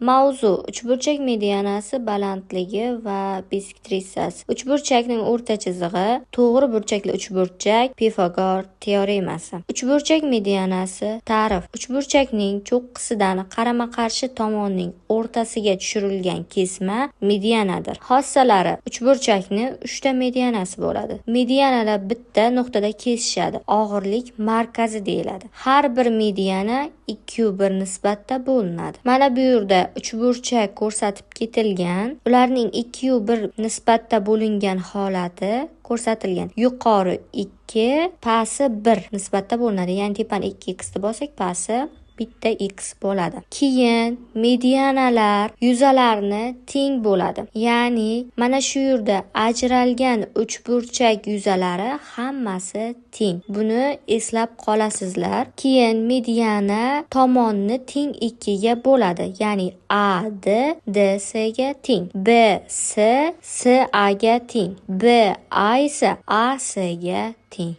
Mavzu: uchburchak medianasi balandligi va bisektrissasi. Uchburchakning o'rta chizig'i, to'g'ri burchakli uchburchak, Pifagor teoremasi. Uchburchak medianasi. Ta'rif: uchburchakning cho'qqisidan qarama-qarshi tomonning o'rtasiga tushirilgan kesma medianadir. Xossalari: uchburchakni 3 ta medianasi bo'ladi. Medianalar bitta nuqtada kesishadi. Og'irlik markazi deyiladi. Har bir mediana 2/1 nisbatda bo'linadi. Mana bu yerda uchburchak ko'rsatib ketilgan. Ularning 2/1 nisbatda bo'lingan holati ko'rsatilgan. Yuqori 2, pasti 1 nisbatda bo'linadi. Ya'ni tepani 2x deb olsak, pasti bitta x bo'ladi. Keyin medianalar yuzalarni teng bo'ladi. Ya'ni mana shu yerda ajralgan uchburchak yuzalari hammasi teng. Buni eslab qolasizlar. Keyin mediana tomonni teng 2 ga bo'ladi. Ya'ni AD DC ga teng. BC CA ga teng. BA esa AC ga teng.